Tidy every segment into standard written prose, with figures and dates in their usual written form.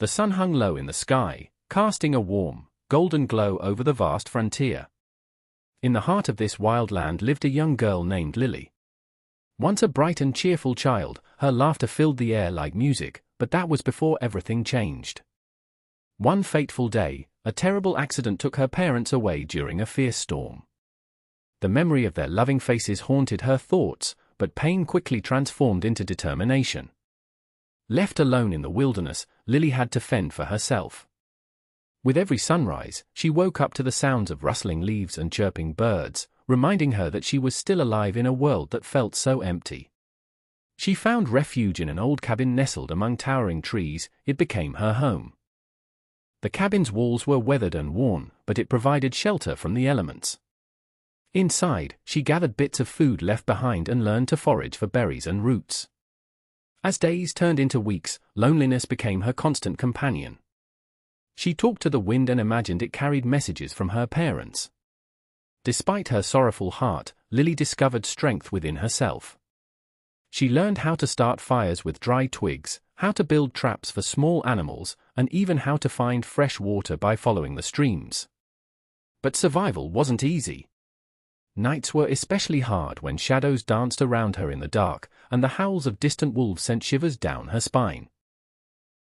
The sun hung low in the sky, casting a warm, golden glow over the vast frontier. In the heart of this wild land lived a young girl named Lily. Once a bright and cheerful child, her laughter filled the air like music, but that was before everything changed. One fateful day, a terrible accident took her parents away during a fierce storm. The memory of their loving faces haunted her thoughts, but pain quickly transformed into determination. Left alone in the wilderness, Lily had to fend for herself. With every sunrise, she woke up to the sounds of rustling leaves and chirping birds, reminding her that she was still alive in a world that felt so empty. She found refuge in an old cabin nestled among towering trees. It became her home. The cabin's walls were weathered and worn, but it provided shelter from the elements. Inside, she gathered bits of food left behind and learned to forage for berries and roots. As days turned into weeks, loneliness became her constant companion. She talked to the wind and imagined it carried messages from her parents. Despite her sorrowful heart, Lily discovered strength within herself. She learned how to start fires with dry twigs, how to build traps for small animals, and even how to find fresh water by following the streams. But survival wasn't easy. Nights were especially hard when shadows danced around her in the dark, and the howls of distant wolves sent shivers down her spine.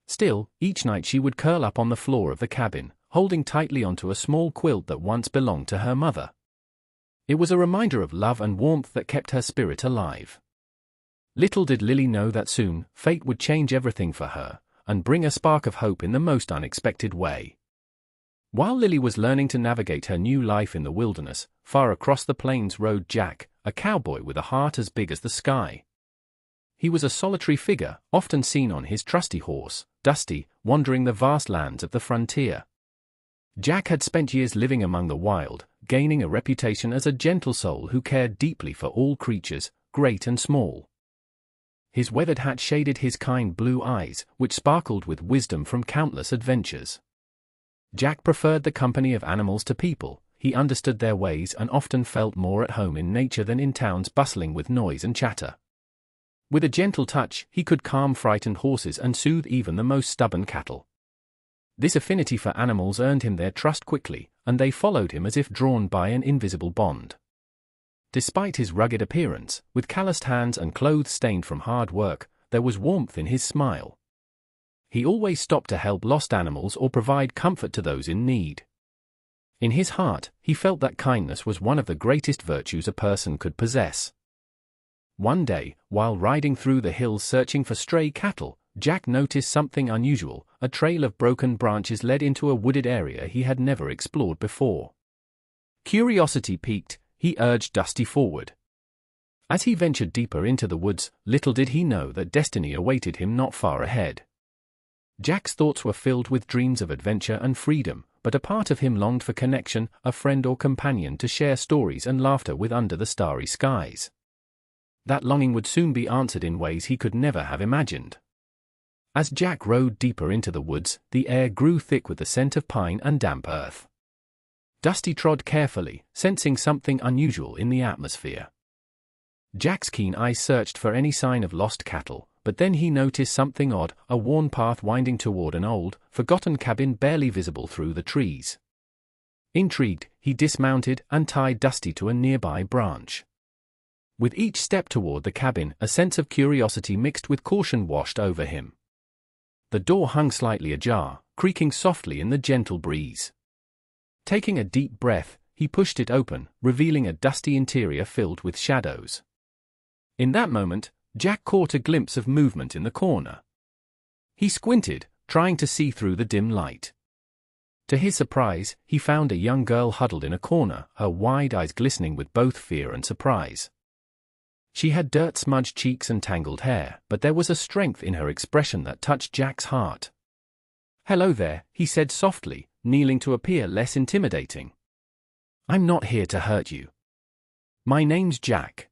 Still, each night she would curl up on the floor of the cabin, holding tightly onto a small quilt that once belonged to her mother. It was a reminder of love and warmth that kept her spirit alive. Little did Lily know that soon, fate would change everything for her, and bring a spark of hope in the most unexpected way. While Lily was learning to navigate her new life in the wilderness, far across the plains rode Jack, a cowboy with a heart as big as the sky. He was a solitary figure, often seen on his trusty horse, Dusty, wandering the vast lands of the frontier. Jack had spent years living among the wild, gaining a reputation as a gentle soul who cared deeply for all creatures, great and small. His weathered hat shaded his kind blue eyes, which sparkled with wisdom from countless adventures. Jack preferred the company of animals to people. He understood their ways and often felt more at home in nature than in towns bustling with noise and chatter. With a gentle touch, he could calm frightened horses and soothe even the most stubborn cattle. This affinity for animals earned him their trust quickly, and they followed him as if drawn by an invisible bond. Despite his rugged appearance, with calloused hands and clothes stained from hard work, there was warmth in his smile. He always stopped to help lost animals or provide comfort to those in need. In his heart, he felt that kindness was one of the greatest virtues a person could possess. One day, while riding through the hills searching for stray cattle, Jack noticed something unusual. A trail of broken branches led into a wooded area he had never explored before. Curiosity piqued, he urged Dusty forward. As he ventured deeper into the woods, little did he know that destiny awaited him not far ahead. Jack's thoughts were filled with dreams of adventure and freedom, but a part of him longed for connection, a friend or companion to share stories and laughter with under the starry skies. That longing would soon be answered in ways he could never have imagined. As Jack rode deeper into the woods, the air grew thick with the scent of pine and damp earth. Dusty trod carefully, sensing something unusual in the atmosphere. Jack's keen eyes searched for any sign of lost cattle, but then he noticed something odd, a worn path winding toward an old, forgotten cabin barely visible through the trees. Intrigued, he dismounted and tied Dusty to a nearby branch. With each step toward the cabin, a sense of curiosity mixed with caution washed over him. The door hung slightly ajar, creaking softly in the gentle breeze. Taking a deep breath, he pushed it open, revealing a dusty interior filled with shadows. In that moment, Jack caught a glimpse of movement in the corner. He squinted, trying to see through the dim light. To his surprise, he found a young girl huddled in a corner, her wide eyes glistening with both fear and surprise. She had dirt-smudged cheeks and tangled hair, but there was a strength in her expression that touched Jack's heart. "Hello there," he said softly, kneeling to appear less intimidating. "I'm not here to hurt you. My name's Jack."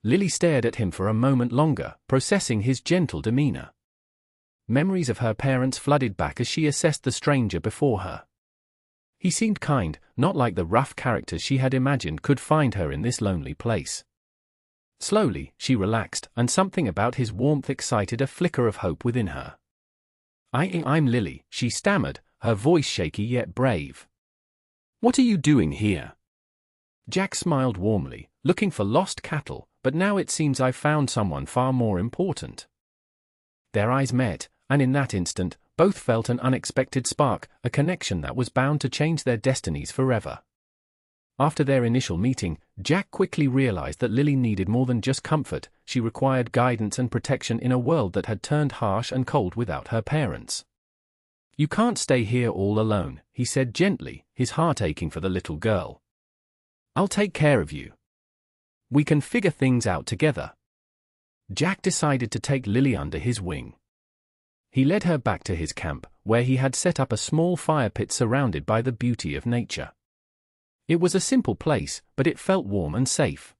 Lily stared at him for a moment longer, processing his gentle demeanor. Memories of her parents flooded back as she assessed the stranger before her. He seemed kind, not like the rough characters she had imagined could find her in this lonely place. Slowly, she relaxed, and something about his warmth excited a flicker of hope within her. I'm Lily," she stammered, her voice shaky yet brave. "What are you doing here?" Jack smiled warmly, looking for lost cattle, but now it seems I've found someone far more important. Their eyes met, and in that instant, both felt an unexpected spark, a connection that was bound to change their destinies forever. After their initial meeting, Jack quickly realized that Lily needed more than just comfort. She required guidance and protection in a world that had turned harsh and cold without her parents. "You can't stay here all alone," he said gently, his heart aching for the little girl. "I'll take care of you. We can figure things out together." Jack decided to take Lily under his wing. He led her back to his camp, where he had set up a small fire pit surrounded by the beauty of nature. It was a simple place, but it felt warm and safe.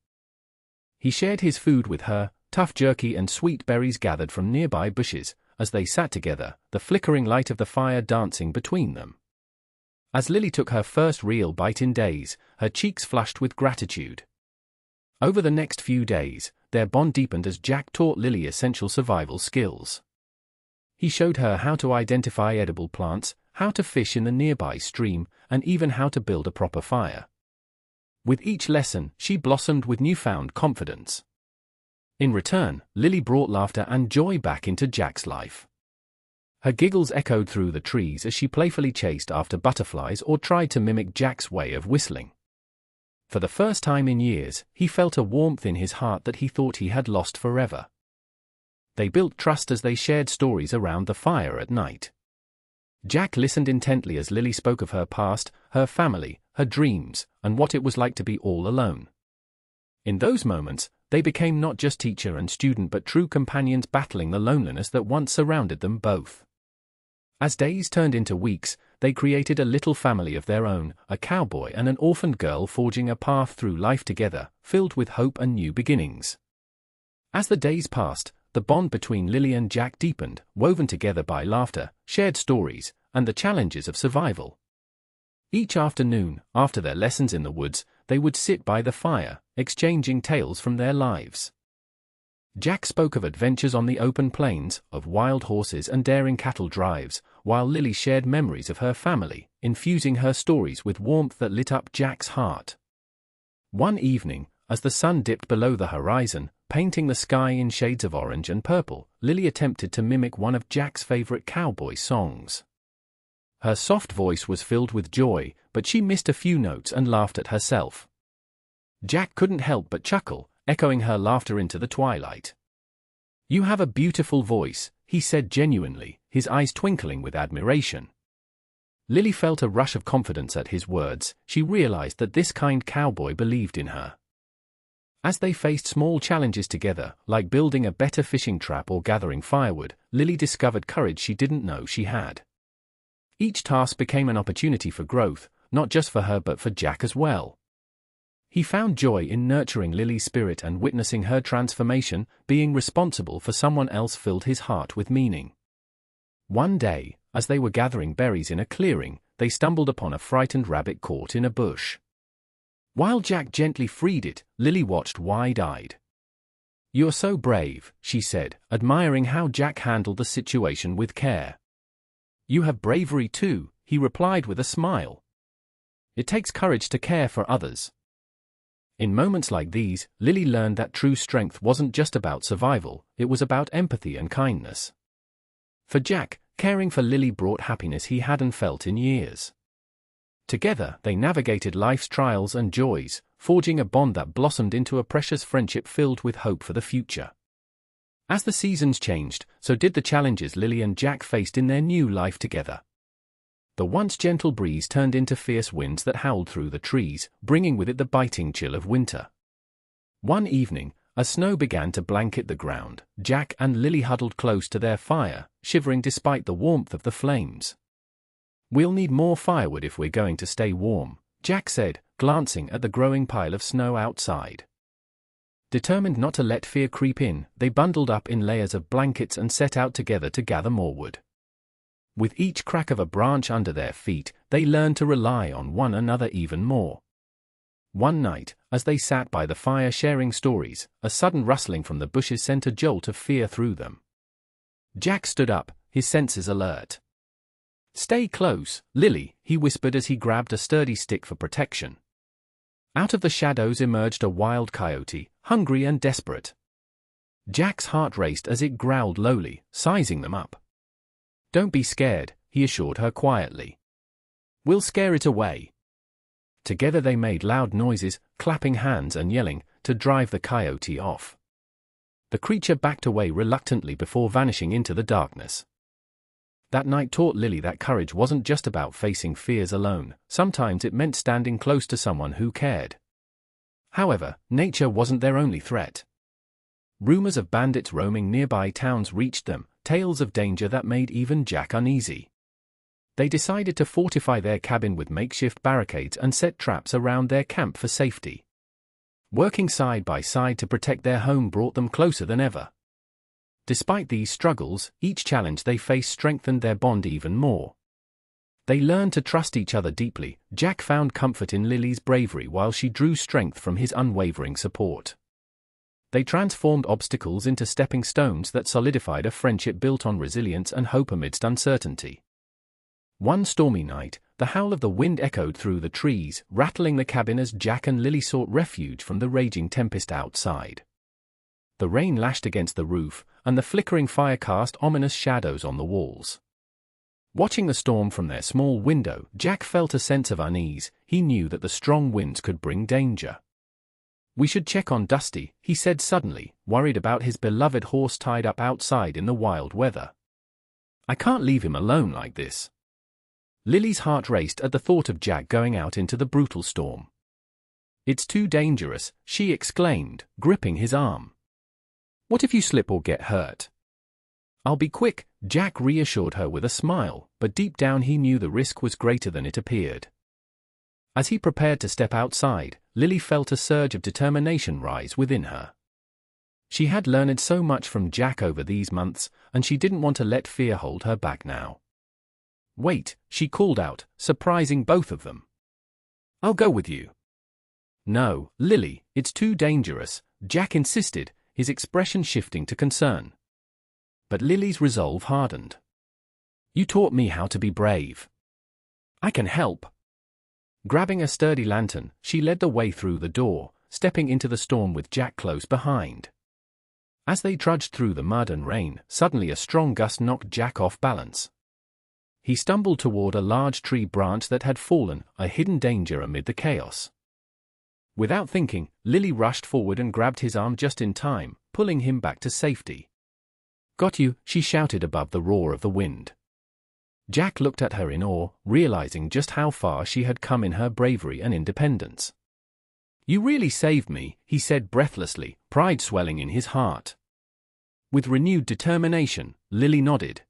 He shared his food with her, tough jerky and sweet berries gathered from nearby bushes, as they sat together, the flickering light of the fire dancing between them. As Lily took her first real bite in days, her cheeks flushed with gratitude. Over the next few days, their bond deepened as Jack taught Lily essential survival skills. He showed her how to identify edible plants, how to fish in the nearby stream, and even how to build a proper fire. With each lesson, she blossomed with newfound confidence. In return, Lily brought laughter and joy back into Jack's life. Her giggles echoed through the trees as she playfully chased after butterflies or tried to mimic Jack's way of whistling. For the first time in years, he felt a warmth in his heart that he thought he had lost forever. They built trust as they shared stories around the fire at night. Jack listened intently as Lily spoke of her past, her family, her dreams, and what it was like to be all alone. In those moments, they became not just teacher and student but true companions battling the loneliness that once surrounded them both. As days turned into weeks, they created a little family of their own, a cowboy and an orphaned girl forging a path through life together, filled with hope and new beginnings. As the days passed, the bond between Lily and Jack deepened, woven together by laughter, shared stories, and the challenges of survival. Each afternoon, after their lessons in the woods, they would sit by the fire, exchanging tales from their lives. Jack spoke of adventures on the open plains, of wild horses and daring cattle drives, while Lily shared memories of her family, infusing her stories with warmth that lit up Jack's heart. One evening, as the sun dipped below the horizon, painting the sky in shades of orange and purple, Lily attempted to mimic one of Jack's favorite cowboy songs. Her soft voice was filled with joy, but she missed a few notes and laughed at herself. Jack couldn't help but chuckle, echoing her laughter into the twilight. "You have a beautiful voice," he said genuinely, his eyes twinkling with admiration. Lily felt a rush of confidence at his words. She realized that this kind cowboy believed in her. As they faced small challenges together, like building a better fishing trap or gathering firewood, Lily discovered courage she didn't know she had. Each task became an opportunity for growth, not just for her but for Jack as well. He found joy in nurturing Lily's spirit and witnessing her transformation. Being responsible for someone else filled his heart with meaning. One day, as they were gathering berries in a clearing, they stumbled upon a frightened rabbit caught in a bush. While Jack gently freed it, Lily watched wide-eyed. "You're so brave," she said, admiring how Jack handled the situation with care. "You have bravery too," he replied with a smile. "It takes courage to care for others." In moments like these, Lily learned that true strength wasn't just about survival, it was about empathy and kindness. For Jack, caring for Lily brought happiness he hadn't felt in years. Together, they navigated life's trials and joys, forging a bond that blossomed into a precious friendship filled with hope for the future. As the seasons changed, so did the challenges Lily and Jack faced in their new life together. The once gentle breeze turned into fierce winds that howled through the trees, bringing with it the biting chill of winter. One evening, as snow began to blanket the ground, Jack and Lily huddled close to their fire, shivering despite the warmth of the flames. "We'll need more firewood if we're going to stay warm," Jack said, glancing at the growing pile of snow outside. Determined not to let fear creep in, they bundled up in layers of blankets and set out together to gather more wood. With each crack of a branch under their feet, they learned to rely on one another even more. One night, as they sat by the fire sharing stories, a sudden rustling from the bushes sent a jolt of fear through them. Jack stood up, his senses alert. "Stay close, Lily," he whispered as he grabbed a sturdy stick for protection. Out of the shadows emerged a wild coyote, hungry and desperate. Jack's heart raced as it growled lowly, sizing them up. "Don't be scared," he assured her quietly. "We'll scare it away." Together they made loud noises, clapping hands and yelling, to drive the coyote off. The creature backed away reluctantly before vanishing into the darkness. That night taught Lily that courage wasn't just about facing fears alone, sometimes it meant standing close to someone who cared. However, nature wasn't their only threat. Rumors of bandits roaming nearby towns reached them, tales of danger that made even Jack uneasy. They decided to fortify their cabin with makeshift barricades and set traps around their camp for safety. Working side by side to protect their home brought them closer than ever. Despite these struggles, each challenge they faced strengthened their bond even more. They learned to trust each other deeply. Jack found comfort in Lily's bravery while she drew strength from his unwavering support. They transformed obstacles into stepping stones that solidified a friendship built on resilience and hope amidst uncertainty. One stormy night, the howl of the wind echoed through the trees, rattling the cabin as Jack and Lily sought refuge from the raging tempest outside. The rain lashed against the roof, and the flickering fire cast ominous shadows on the walls. Watching the storm from their small window, Jack felt a sense of unease. He knew that the strong winds could bring danger. "We should check on Dusty," he said suddenly, worried about his beloved horse tied up outside in the wild weather. "I can't leave him alone like this." Lily's heart raced at the thought of Jack going out into the brutal storm. "It's too dangerous," she exclaimed, gripping his arm. "What if you slip or get hurt?" "I'll be quick," Jack reassured her with a smile, but deep down he knew the risk was greater than it appeared. As he prepared to step outside, Lily felt a surge of determination rise within her. She had learned so much from Jack over these months, and she didn't want to let fear hold her back now. "Wait," she called out, surprising both of them. "I'll go with you." "No, Lily, it's too dangerous," Jack insisted, his expression shifting to concern. But Lily's resolve hardened. "You taught me how to be brave. I can help." Grabbing a sturdy lantern, she led the way through the door, stepping into the storm with Jack close behind. As they trudged through the mud and rain, suddenly a strong gust knocked Jack off balance. He stumbled toward a large tree branch that had fallen, a hidden danger amid the chaos. Without thinking, Lily rushed forward and grabbed his arm just in time, pulling him back to safety. "Got you," she shouted above the roar of the wind. Jack looked at her in awe, realizing just how far she had come in her bravery and independence. "You really saved me," he said breathlessly, pride swelling in his heart. With renewed determination, Lily nodded.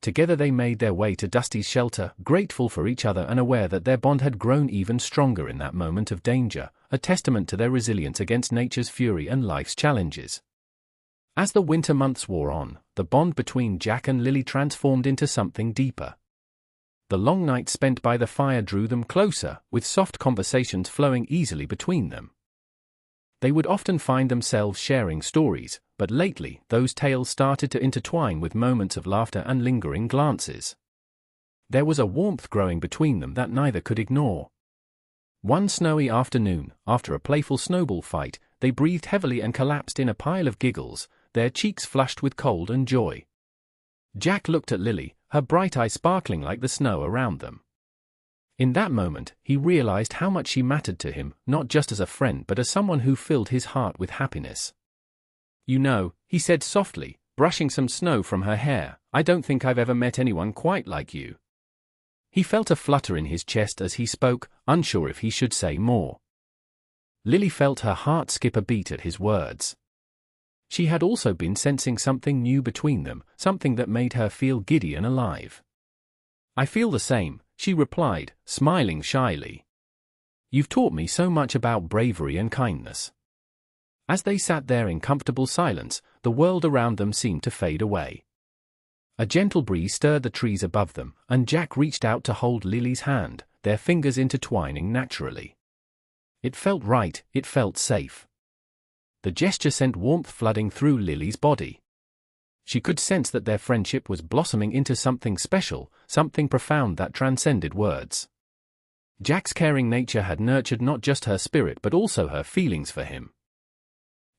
Together they made their way to Dusty's shelter, grateful for each other and aware that their bond had grown even stronger in that moment of danger, a testament to their resilience against nature's fury and life's challenges. As the winter months wore on, the bond between Jack and Lily transformed into something deeper. The long nights spent by the fire drew them closer, with soft conversations flowing easily between them. They would often find themselves sharing stories, but lately those tales started to intertwine with moments of laughter and lingering glances. There was a warmth growing between them that neither could ignore. One snowy afternoon, after a playful snowball fight, they breathed heavily and collapsed in a pile of giggles, their cheeks flushed with cold and joy. Jack looked at Lily, her bright eyes sparkling like the snow around them. In that moment, he realized how much she mattered to him, not just as a friend but as someone who filled his heart with happiness. "You know," he said softly, brushing some snow from her hair, "I don't think I've ever met anyone quite like you." He felt a flutter in his chest as he spoke, unsure if he should say more. Lily felt her heart skip a beat at his words. She had also been sensing something new between them, something that made her feel giddy and alive. "I feel the same," she replied, smiling shyly. "You've taught me so much about bravery and kindness." As they sat there in comfortable silence, the world around them seemed to fade away. A gentle breeze stirred the trees above them, and Jack reached out to hold Lily's hand, their fingers intertwining naturally. It felt right, it felt safe. The gesture sent warmth flooding through Lily's body. she could sense that their friendship was blossoming into something special, something profound that transcended words. Jack's caring nature had nurtured not just her spirit but also her feelings for him.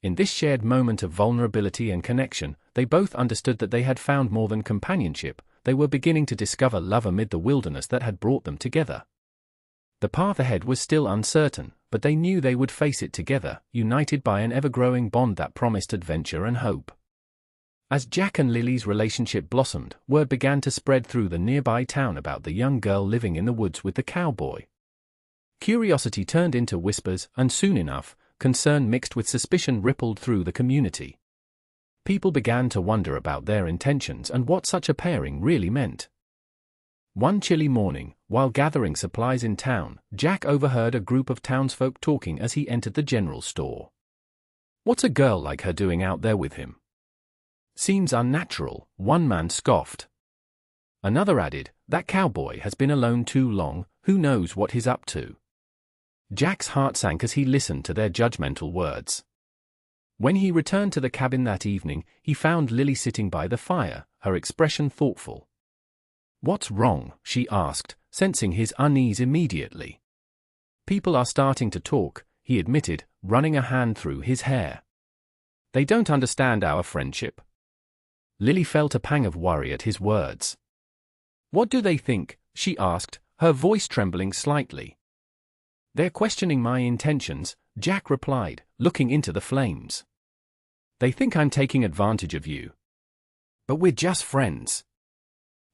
In this shared moment of vulnerability and connection, they both understood that they had found more than companionship. They were beginning to discover love amid the wilderness that had brought them together. The path ahead was still uncertain, but they knew they would face it together, united by an ever-growing bond that promised adventure and hope. As Jack and Lily's relationship blossomed, word began to spread through the nearby town about the young girl living in the woods with the cowboy. Curiosity turned into whispers, and soon enough, concern mixed with suspicion rippled through the community. People began to wonder about their intentions and what such a pairing really meant. One chilly morning, while gathering supplies in town, Jack overheard a group of townsfolk talking as he entered the general store. "What's a girl like her doing out there with him? Seems unnatural," one man scoffed. Another added, "That cowboy has been alone too long, who knows what he's up to." Jack's heart sank as he listened to their judgmental words. When he returned to the cabin that evening, he found Lily sitting by the fire, her expression thoughtful. "What's wrong?" she asked, sensing his unease immediately. "People are starting to talk," he admitted, running a hand through his hair. "They don't understand our friendship." Lily felt a pang of worry at his words. "What do they think?" she asked, her voice trembling slightly. "They're questioning my intentions," Jack replied, looking into the flames. "They think I'm taking advantage of you. But we're just friends."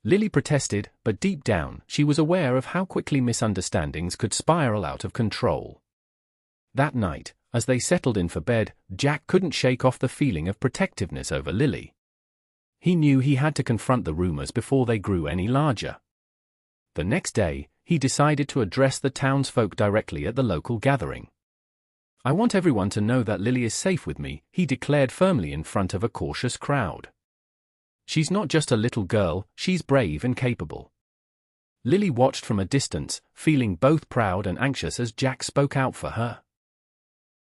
Lily protested, but deep down, she was aware of how quickly misunderstandings could spiral out of control. That night, as they settled in for bed, Jack couldn't shake off the feeling of protectiveness over Lily. He knew he had to confront the rumors before they grew any larger. The next day, he decided to address the townsfolk directly at the local gathering. "I want everyone to know that Lily is safe with me," he declared firmly in front of a cautious crowd. "She's not just a little girl, she's brave and capable." Lily watched from a distance, feeling both proud and anxious as Jack spoke out for her.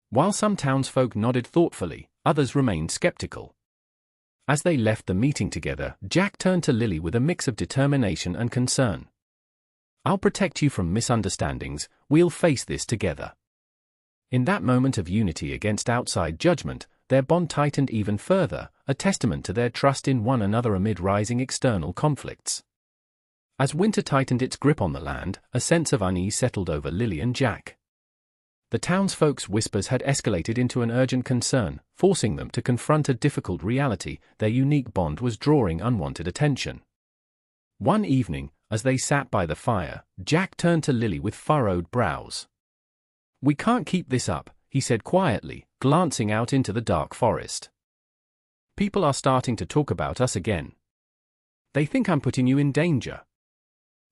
While some townsfolk nodded thoughtfully, others remained skeptical. As they left the meeting together, Jack turned to Lily with a mix of determination and concern. "I'll protect you from misunderstandings, we'll face this together." In that moment of unity against outside judgment, their bond tightened even further, a testament to their trust in one another amid rising external conflicts. As winter tightened its grip on the land, a sense of unease settled over Lily and Jack. The townsfolk's whispers had escalated into an urgent concern, forcing them to confront a difficult reality: their unique bond was drawing unwanted attention. One evening, as they sat by the fire, Jack turned to Lily with furrowed brows. "We can't keep this up," he said quietly, glancing out into the dark forest. "People are starting to talk about us again. They think I'm putting you in danger."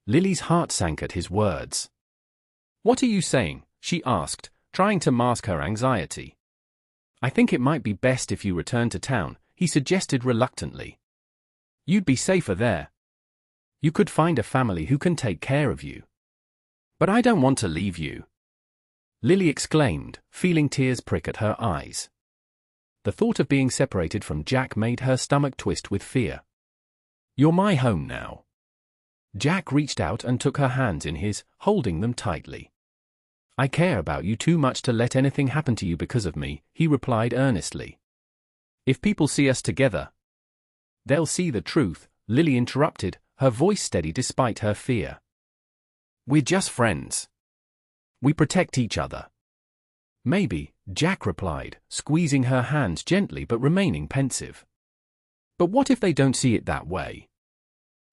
Lily's heart sank at his words. "What are you saying?" she asked, trying to mask her anxiety. "I think it might be best if you return to town," he suggested reluctantly. "You'd be safer there. You could find a family who can take care of you." "But I don't want to leave you," Lily exclaimed, feeling tears prick at her eyes. The thought of being separated from Jack made her stomach twist with fear. "You're my home now." Jack reached out and took her hands in his, holding them tightly. "I care about you too much to let anything happen to you because of me," he replied earnestly. "If people see us together, they'll see the truth," Lily interrupted, her voice steady despite her fear. "We're just friends. We protect each other." "Maybe," Jack replied, squeezing her hands gently but remaining pensive. "But what if they don't see it that way?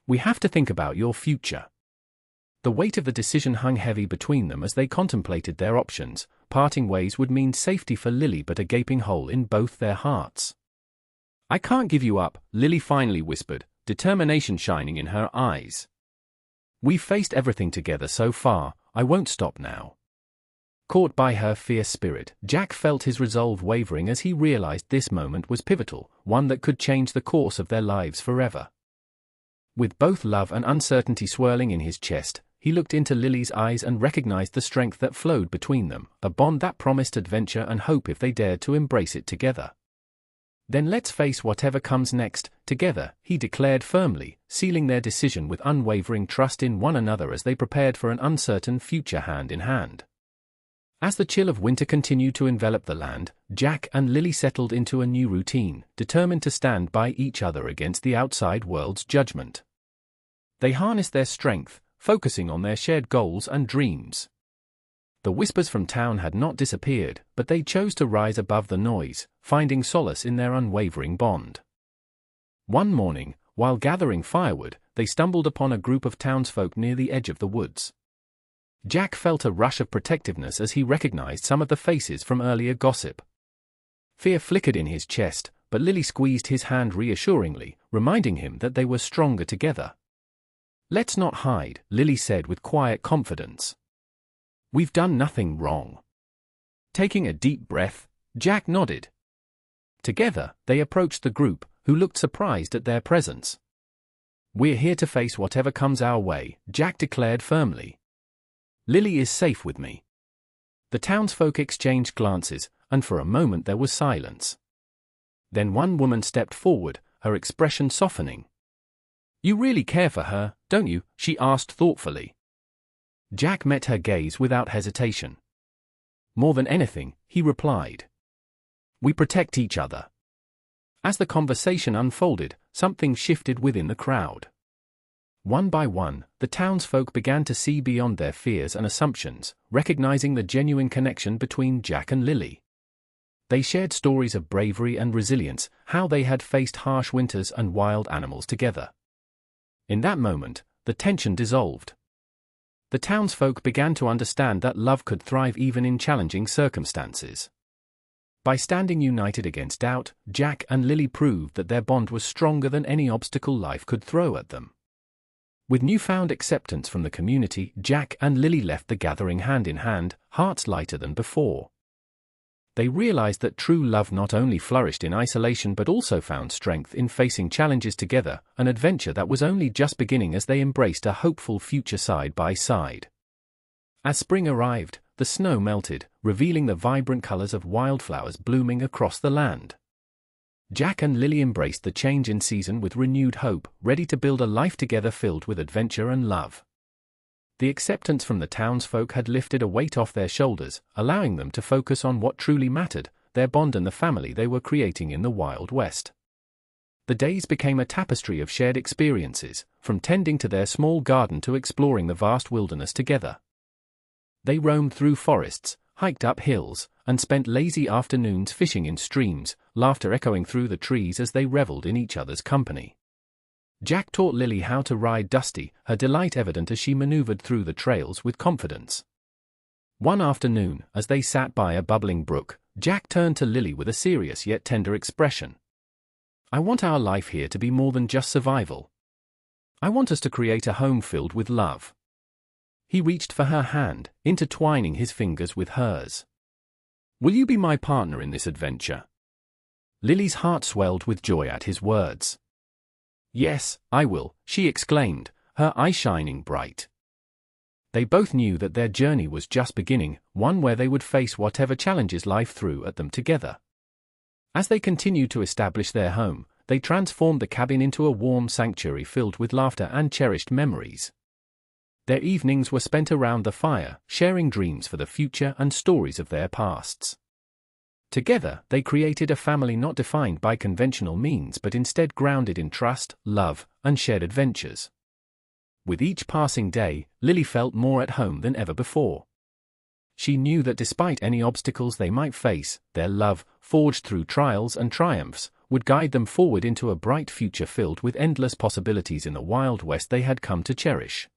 We have to think about your future." The weight of the decision hung heavy between them as they contemplated their options. Parting ways would mean safety for Lily but a gaping hole in both their hearts. "I can't give you up," Lily finally whispered, determination shining in her eyes. "We've faced everything together so far, I won't stop now." Caught by her fierce spirit, Jack felt his resolve wavering as he realized this moment was pivotal, one that could change the course of their lives forever. With both love and uncertainty swirling in his chest, he looked into Lily's eyes and recognized the strength that flowed between them, a bond that promised adventure and hope if they dared to embrace it together. Then let's face whatever comes next, together, he declared firmly, sealing their decision with unwavering trust in one another as they prepared for an uncertain future hand in hand. As the chill of winter continued to envelop the land, Jack and Lily settled into a new routine, determined to stand by each other against the outside world's judgment. They harnessed their strength, focusing on their shared goals and dreams. The whispers from town had not disappeared, but they chose to rise above the noise, finding solace in their unwavering bond. One morning, while gathering firewood, they stumbled upon a group of townsfolk near the edge of the woods. Jack felt a rush of protectiveness as he recognized some of the faces from earlier gossip. Fear flickered in his chest, but Lily squeezed his hand reassuringly, reminding him that they were stronger together. "Let's not hide," Lily said with quiet confidence. "We've done nothing wrong." Taking a deep breath, Jack nodded. Together, they approached the group, who looked surprised at their presence. "We're here to face whatever comes our way," Jack declared firmly. "Lily is safe with me." The townsfolk exchanged glances, and for a moment there was silence. Then one woman stepped forward, her expression softening. "You really care for her, don't you?" she asked thoughtfully. Jack met her gaze without hesitation. "More than anything," he replied. "We protect each other." As the conversation unfolded, something shifted within the crowd. One by one, the townsfolk began to see beyond their fears and assumptions, recognizing the genuine connection between Jack and Lily. They shared stories of bravery and resilience, how they had faced harsh winters and wild animals together. In that moment, the tension dissolved. The townsfolk began to understand that love could thrive even in challenging circumstances. By standing united against doubt, Jack and Lily proved that their bond was stronger than any obstacle life could throw at them. With newfound acceptance from the community, Jack and Lily left the gathering hand in hand, hearts lighter than before. They realized that true love not only flourished in isolation but also found strength in facing challenges together, an adventure that was only just beginning as they embraced a hopeful future side by side. As spring arrived, the snow melted, revealing the vibrant colors of wildflowers blooming across the land. Jack and Lily embraced the change in season with renewed hope, ready to build a life together filled with adventure and love. The acceptance from the townsfolk had lifted a weight off their shoulders, allowing them to focus on what truly mattered, their bond and the family they were creating in the Wild West. The days became a tapestry of shared experiences, from tending to their small garden to exploring the vast wilderness together. They roamed through forests, hiked up hills, and spent lazy afternoons fishing in streams, laughter echoing through the trees as they reveled in each other's company. Jack taught Lily how to ride Dusty, her delight evident as she maneuvered through the trails with confidence. One afternoon, as they sat by a bubbling brook, Jack turned to Lily with a serious yet tender expression. "I want our life here to be more than just survival. I want us to create a home filled with love." He reached for her hand, intertwining his fingers with hers. "Will you be my partner in this adventure?" Lily's heart swelled with joy at his words. "Yes, I will," she exclaimed, her eyes shining bright. They both knew that their journey was just beginning, one where they would face whatever challenges life threw at them together. As they continued to establish their home, they transformed the cabin into a warm sanctuary filled with laughter and cherished memories. Their evenings were spent around the fire, sharing dreams for the future and stories of their pasts. Together, they created a family not defined by conventional means but instead grounded in trust, love, and shared adventures. With each passing day, Lily felt more at home than ever before. She knew that despite any obstacles they might face, their love, forged through trials and triumphs, would guide them forward into a bright future filled with endless possibilities in the Wild West they had come to cherish.